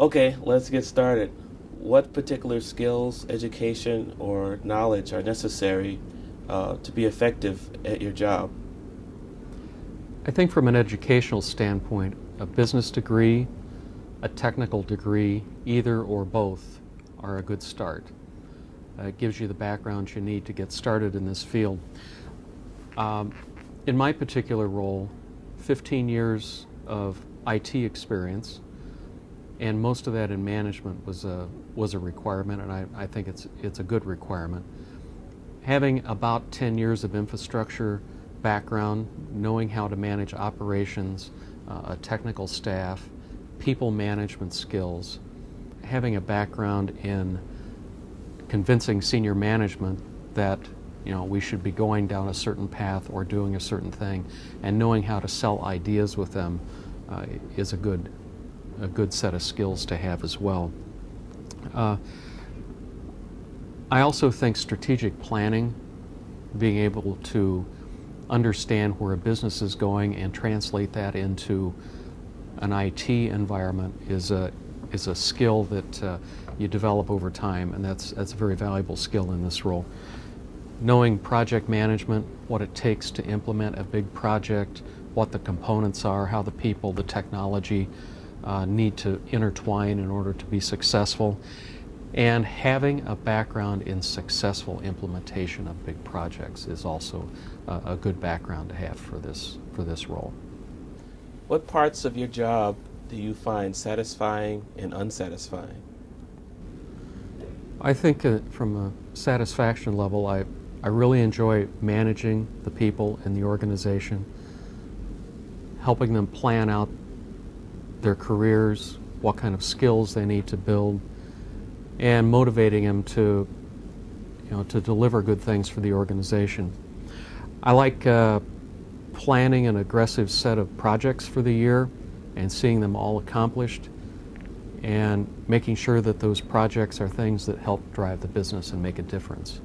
Okay, let's get started. What particular skills, education, or knowledge are necessary to be effective at your job? I think from an educational standpoint, a business degree, a technical degree, either or both are a good start. It gives you the background you need to get started in this field. In my particular role, 15 years of IT experience, and most of that in management was a requirement, and I think it's a good requirement. Having about 10 years of infrastructure background, knowing how to manage operations, a technical staff, people management skills, having a background in convincing senior management that we should be going down a certain path or doing a certain thing, and knowing how to sell ideas with them is a good set of skills to have as well. I also think strategic planning, being able to understand where a business is going and translate that into an IT environment is a skill that you develop over time, and that's a very valuable skill in this role. Knowing project management, what it takes to implement a big project, what the components are, how the people, the technology need to intertwine in order to be successful, and having a background in successful implementation of big projects is also a good background to have for this role. What parts of your job do you find satisfying and unsatisfying? I think from a satisfaction level, I really enjoy managing the people in the organization, helping them plan out their careers, what kind of skills they need to build, and motivating them to deliver good things for the organization. I like planning an aggressive set of projects for the year and seeing them all accomplished, and making sure that those projects are things that help drive the business and make a difference.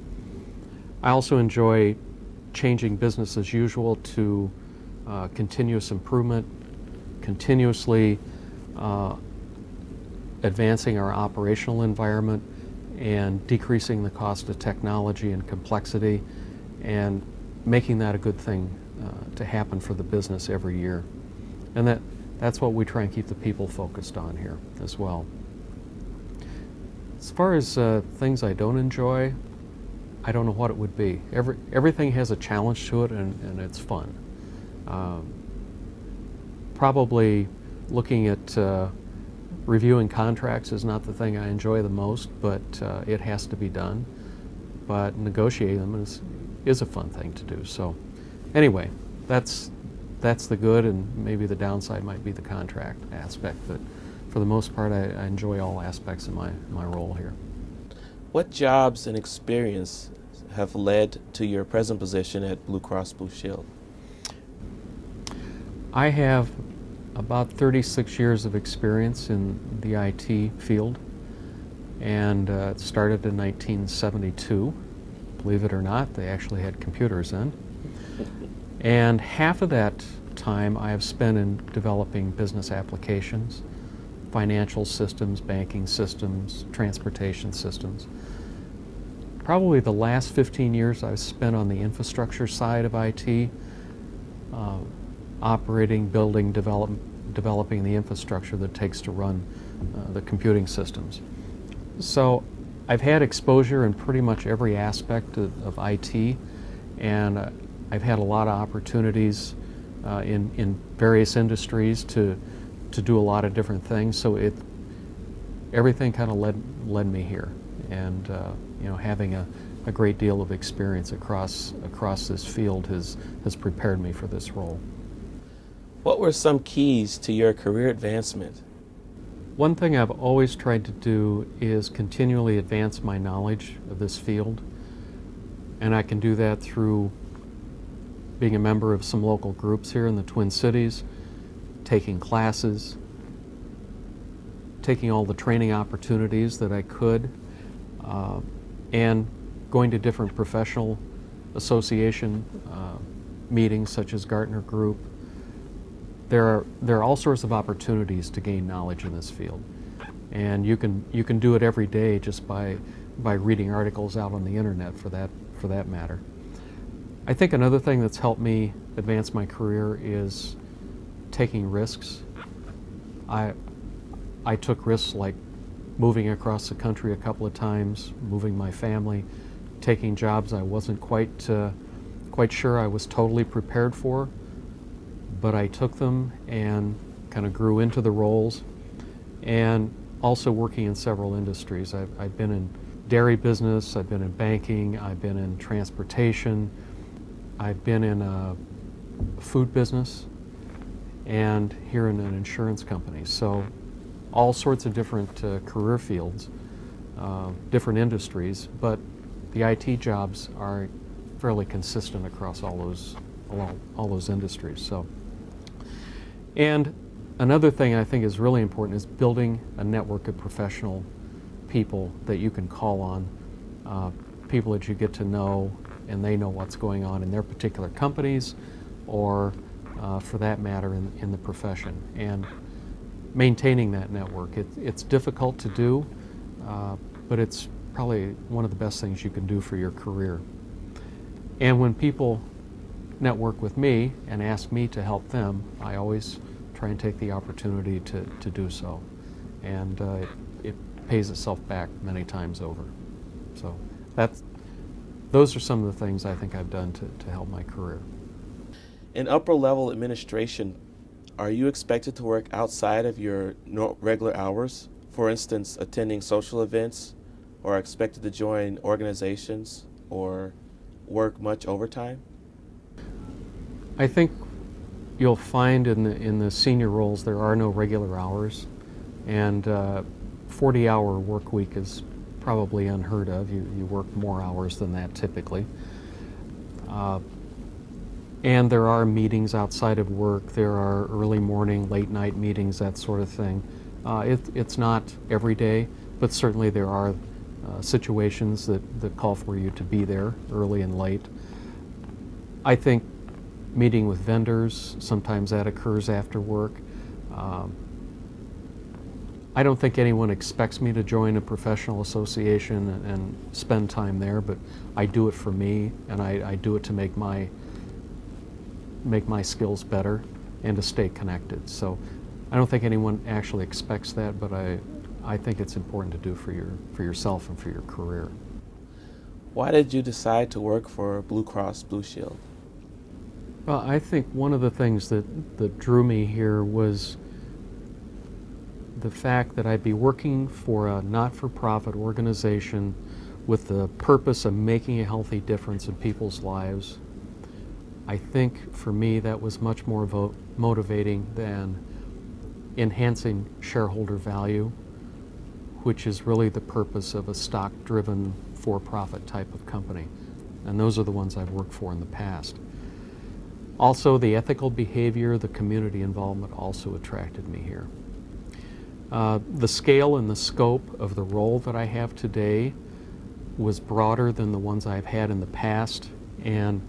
I also enjoy changing business as usual to continuous improvement, continuously advancing our operational environment and decreasing the cost of technology and complexity, and making that a good thing to happen for the business every year. And that's what we try and keep the people focused on here as well. As far as things I don't enjoy, I don't know what it would be. Everything has a challenge to it, and it's fun. Probably looking at reviewing contracts is not the thing I enjoy the most, but it has to be done. But negotiating them is a fun thing to do. So anyway, that's the good, and maybe the downside might be the contract aspect, but for the most part I enjoy all aspects of my role here. What jobs and experience have led to your present position at Blue Cross Blue Shield? I have about 36 years of experience in the IT field, and it started in 1972. Believe it or not, they actually had computers then. And half of that time I have spent in developing business applications, financial systems, banking systems, transportation systems. Probably the last 15 years I've spent on the infrastructure side of IT, operating, building, developing the infrastructure that it takes to run the computing systems. So I've had exposure in pretty much every aspect of IT, and I've had a lot of opportunities in various industries to do a lot of different things. So everything kind of led me here, and having a great deal of experience across this field has prepared me for this role. What were some keys to your career advancement? One thing I've always tried to do is continually advance my knowledge of this field, and I can do that through being a member of some local groups here in the Twin Cities, taking classes, taking all the training opportunities that I could, and going to different professional association meetings such as Gartner Group. There are all sorts of opportunities to gain knowledge in this field. And you can do it every day just by reading articles out on the internet, for that matter. I think another thing that's helped me advance my career is taking risks. I took risks like moving across the country a couple of times, moving my family, taking jobs I wasn't quite sure I was totally prepared for, but I took them and kind of grew into the roles. And also working in several industries. I've been in dairy business, I've been in banking, I've been in transportation, I've been in a food business, and here in an insurance company. So all sorts of different career fields, different industries, but the IT jobs are fairly consistent across all those industries. So, and another thing I think is really important is building a network of professional people that you can call on, people that you get to know and they know what's going on in their particular companies, or for that matter in the profession. And maintaining that network, it's difficult to do, but it's probably one of the best things you can do for your career. And when people network with me and ask me to help them, I always try and take the opportunity to do so. And it pays itself back many times over. So those are some of the things I think I've done to help my career. In upper level administration, are you expected to work outside of your regular hours? For instance, attending social events, or expected to join organizations, or work much overtime? I think you'll find in the senior roles there are no regular hours, and 40-hour work week is probably unheard of. You work more hours than that typically. And there are meetings outside of work. There are early morning, late night meetings, that sort of thing. It's not every day, but certainly there are situations that call for you to be there early and late. I think meeting with vendors, sometimes that occurs after work. I don't think anyone expects me to join a professional association and spend time there, but I do it for me, and I do it to make my skills better and to stay connected. So I don't think anyone actually expects that, but I think it's important to do for yourself and for your career. Why did you decide to work for Blue Cross Blue Shield? Well, I think one of the things that drew me here was the fact that I'd be working for a not-for-profit organization with the purpose of making a healthy difference in people's lives. I think for me that was much more motivating than enhancing shareholder value, which is really the purpose of a stock-driven, for-profit type of company. And those are the ones I've worked for in the past. Also, the ethical behavior, the community involvement also attracted me here. The scale and the scope of the role that I have today was broader than the ones I've had in the past, and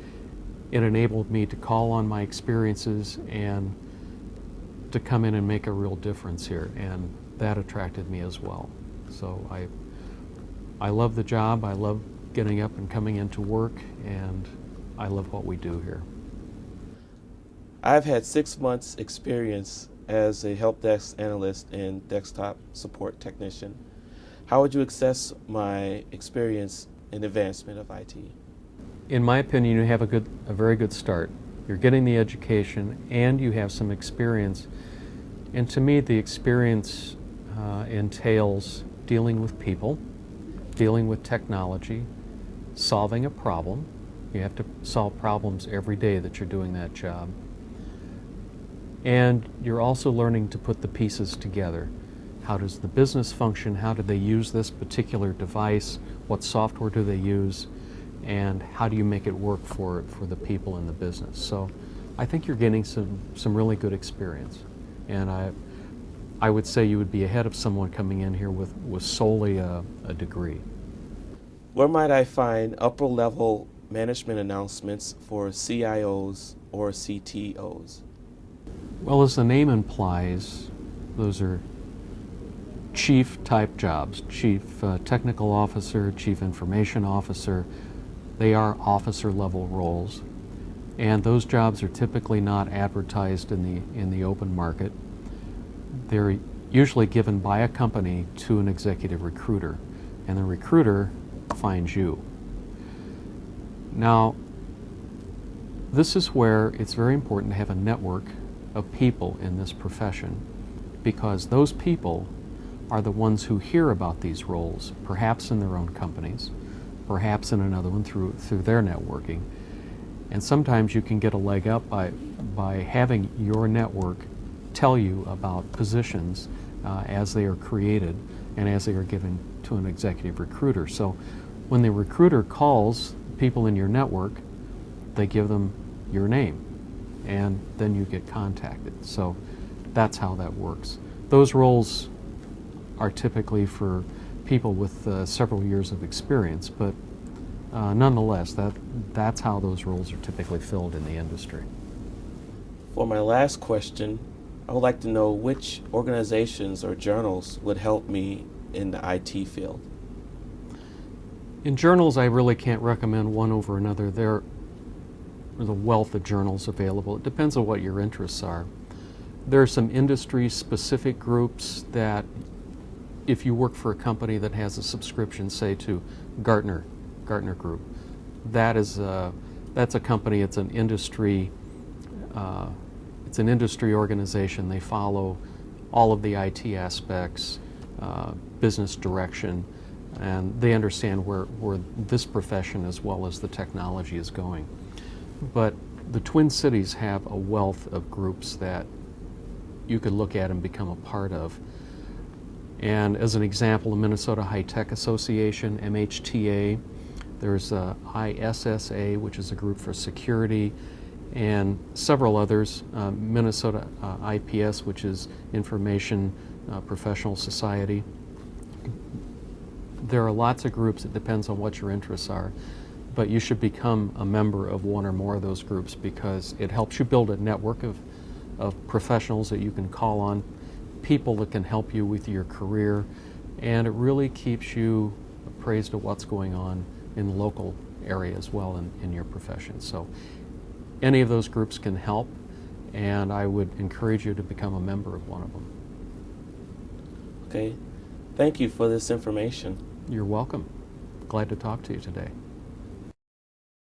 it enabled me to call on my experiences and to come in and make a real difference here, and that attracted me as well. So I love the job, I love getting up and coming into work, and I love what we do here. I've had 6 months experience as a help desk analyst and desktop support technician. How would you assess my experience in advancement of IT? In my opinion, you have a very good start. You're getting the education and you have some experience. And to me, the experience entails dealing with people, dealing with technology, solving a problem. You have to solve problems every day that you're doing that job. And you're also learning to put the pieces together. How does the business function? How do they use this particular device? What software do they use? And how do you make it work for the people in the business? So I think you're getting some really good experience. And I would say you would be ahead of someone coming in here with solely a degree. Where might I find upper-level management announcements for CIOs or CTOs? Well, as the name implies, those are chief type jobs, chief technical officer, chief information officer. They are officer level roles, and those jobs are typically not advertised in the open market. They're usually given by a company to an executive recruiter, and the recruiter finds you. Now, this is where it's very important to have a network of people in this profession, because those people are the ones who hear about these roles, perhaps in their own companies, perhaps in another one through their networking. And sometimes you can get a leg up by having your network tell you about positions as they are created and as they are given to an executive recruiter. So when the recruiter calls people in your network, they give them your name, and then you get contacted. So that's how that works. Those roles are typically for people with several years of experience, but nonetheless, that's how those roles are typically filled in the industry. For my last question, I would like to know which organizations or journals would help me in the IT field. In journals, I really can't recommend one over another. There's a wealth of journals available. It depends on what your interests are. There are some industry-specific groups that, if you work for a company that has a subscription, say to Gartner Group, that's a company. It's an industry organization. They follow all of the IT aspects, business direction, and they understand where this profession as well as the technology is going. But the Twin Cities have a wealth of groups that you could look at and become a part of. And as an example, the Minnesota High Tech Association, MHTA, there's ISSA, which is a group for security, and several others, Minnesota IPS, which is Information Professional Society. There are lots of groups. It depends on what your interests are, but you should become a member of one or more of those groups because it helps you build a network of professionals that you can call on, people that can help you with your career, and it really keeps you appraised of what's going on in the local area as well in your profession. So any of those groups can help, and I would encourage you to become a member of one of them. Okay, thank you for this information. You're welcome. Glad to talk to you today.